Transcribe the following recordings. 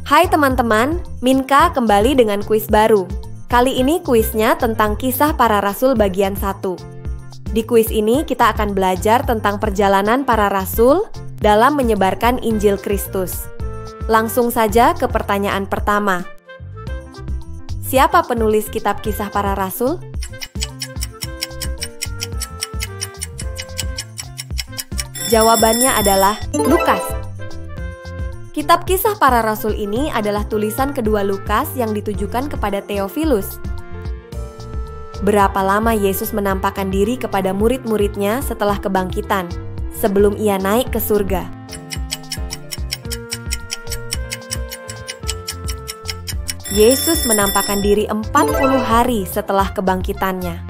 Hai teman-teman, Minka kembali dengan kuis baru. Kali ini kuisnya tentang Kisah Para Rasul bagian 1. Di kuis ini kita akan belajar tentang perjalanan para rasul dalam menyebarkan Injil Kristus. Langsung saja ke pertanyaan pertama. Siapa penulis kitab Kisah Para Rasul? Jawabannya adalah Lukas. Kitab Kisah Para Rasul ini adalah tulisan kedua Lukas yang ditujukan kepada Theophilus. Berapa lama Yesus menampakkan diri kepada murid-muridnya setelah kebangkitan, sebelum ia naik ke surga? Yesus menampakkan diri 40 hari setelah kebangkitannya.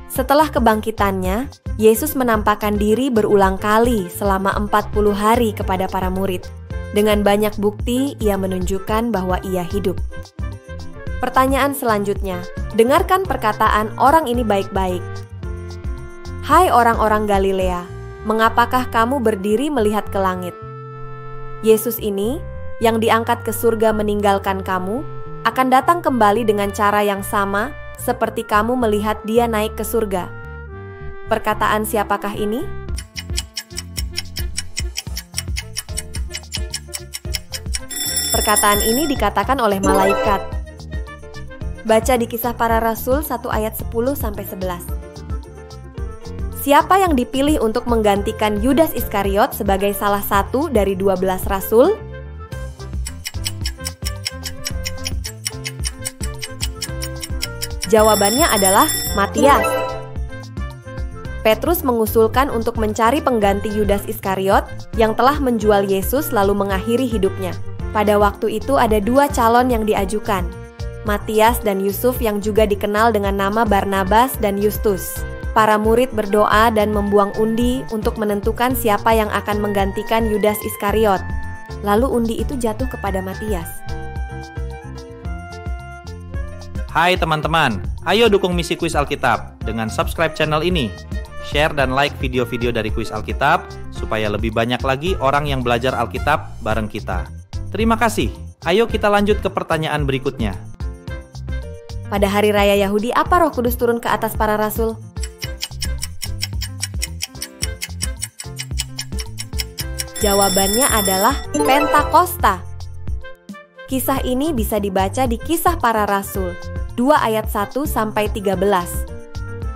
Setelah kebangkitannya, Yesus menampakkan diri berulang kali selama 40 hari kepada para murid. Dengan banyak bukti, ia menunjukkan bahwa ia hidup. Pertanyaan selanjutnya, dengarkan perkataan orang ini baik-baik. Hai orang-orang Galilea, mengapakah kamu berdiri melihat ke langit? Yesus ini, yang diangkat ke surga meninggalkan kamu, akan datang kembali dengan cara yang sama seperti kamu melihat dia naik ke surga. Perkataan siapakah ini? Perkataan ini dikatakan oleh malaikat. Baca di Kisah Para Rasul 1 ayat 10-11. Siapa yang dipilih untuk menggantikan Yudas Iskariot sebagai salah satu dari 12 rasul? Jawabannya adalah Matias. Petrus mengusulkan untuk mencari pengganti Yudas Iskariot yang telah menjual Yesus lalu mengakhiri hidupnya. Pada waktu itu ada 2 calon yang diajukan, Matias dan Yusuf yang juga dikenal dengan nama Barnabas dan Justus. Para murid berdoa dan membuang undi untuk menentukan siapa yang akan menggantikan Yudas Iskariot. Lalu undi itu jatuh kepada Matias. Hai teman-teman, ayo dukung misi Kuis Alkitab dengan subscribe channel ini. Share dan like video-video dari Kuis Alkitab supaya lebih banyak lagi orang yang belajar Alkitab bareng kita. Terima kasih. Ayo kita lanjut ke pertanyaan berikutnya. Pada hari raya Yahudi, apa Roh Kudus turun ke atas para rasul? Jawabannya adalah Pentakosta. Kisah ini bisa dibaca di Kisah Para Rasul 2 ayat 1-13.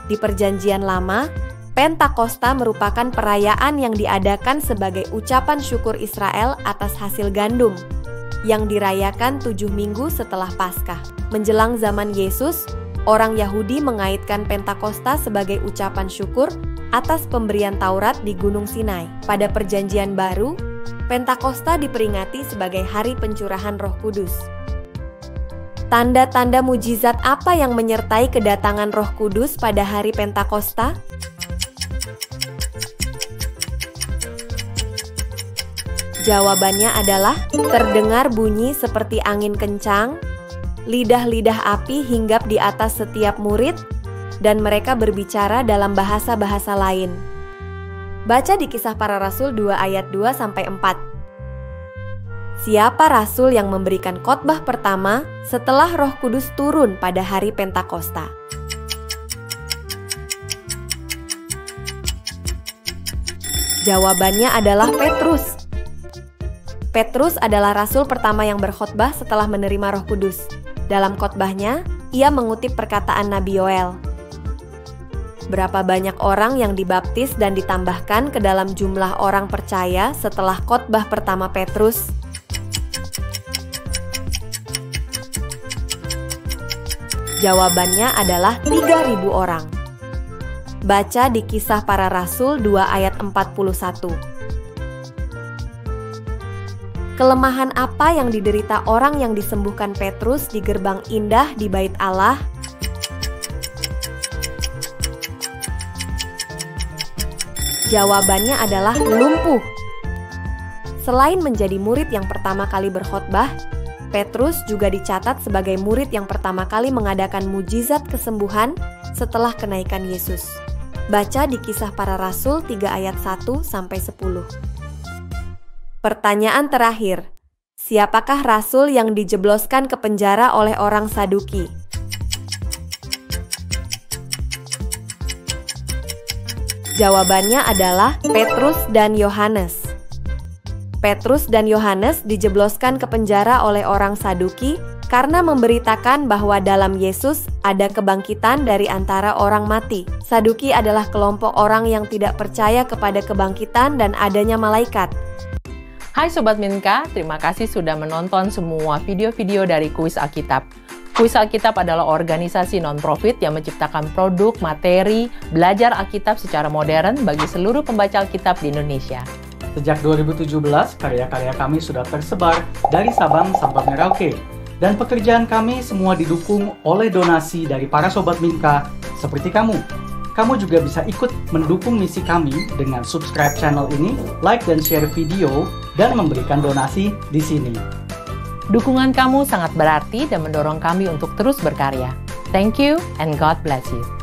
Di Perjanjian Lama, Pentakosta merupakan perayaan yang diadakan sebagai ucapan syukur Israel atas hasil gandum, yang dirayakan 7 minggu setelah Paskah. Menjelang zaman Yesus, orang Yahudi mengaitkan Pentakosta sebagai ucapan syukur atas pemberian Taurat di Gunung Sinai. Pada Perjanjian Baru, Pentakosta diperingati sebagai hari pencurahan Roh Kudus. Tanda-tanda mujizat apa yang menyertai kedatangan Roh Kudus pada hari Pentakosta? Jawabannya adalah terdengar bunyi seperti angin kencang, lidah-lidah api hinggap di atas setiap murid, dan mereka berbicara dalam bahasa-bahasa lain. Baca di Kisah Para Rasul 2 ayat 2-4. Siapa rasul yang memberikan khotbah pertama setelah Roh Kudus turun pada hari Pentakosta? Jawabannya adalah Petrus. Petrus adalah rasul pertama yang berkhotbah setelah menerima Roh Kudus. Dalam khotbahnya, ia mengutip perkataan Nabi Yoel. Berapa banyak orang yang dibaptis dan ditambahkan ke dalam jumlah orang percaya setelah khotbah pertama Petrus? Jawabannya adalah 3.000 orang. Baca di Kisah Para Rasul 2 ayat 41. Kelemahan apa yang diderita orang yang disembuhkan Petrus di gerbang indah di Bait Allah? Jawabannya adalah lumpuh. Selain menjadi murid yang pertama kali berkhotbah, Petrus juga dicatat sebagai murid yang pertama kali mengadakan mujizat kesembuhan setelah kenaikan Yesus. Baca di Kisah Para Rasul 3 ayat 1-10. Pertanyaan terakhir, Siapakah rasul yang dijebloskan ke penjara oleh orang Saduki? Jawabannya adalah Petrus dan Yohanes. Petrus dan Yohanes dijebloskan ke penjara oleh orang Saduki karena memberitakan bahwa dalam Yesus ada kebangkitan dari antara orang mati. Saduki adalah kelompok orang yang tidak percaya kepada kebangkitan dan adanya malaikat. Hai Sobat Minka, terima kasih sudah menonton semua video-video dari Kuis Alkitab. Kuis Alkitab adalah organisasi non-profit yang menciptakan produk, materi, belajar Alkitab secara modern bagi seluruh pembaca Alkitab di Indonesia. Sejak 2017, karya-karya kami sudah tersebar dari Sabang sampai Merauke. Dan pekerjaan kami semua didukung oleh donasi dari para Sobat Minka seperti kamu. Kamu juga bisa ikut mendukung misi kami dengan subscribe channel ini, like dan share video, dan memberikan donasi di sini. Dukungan kamu sangat berarti dan mendorong kami untuk terus berkarya. Thank you and God bless you.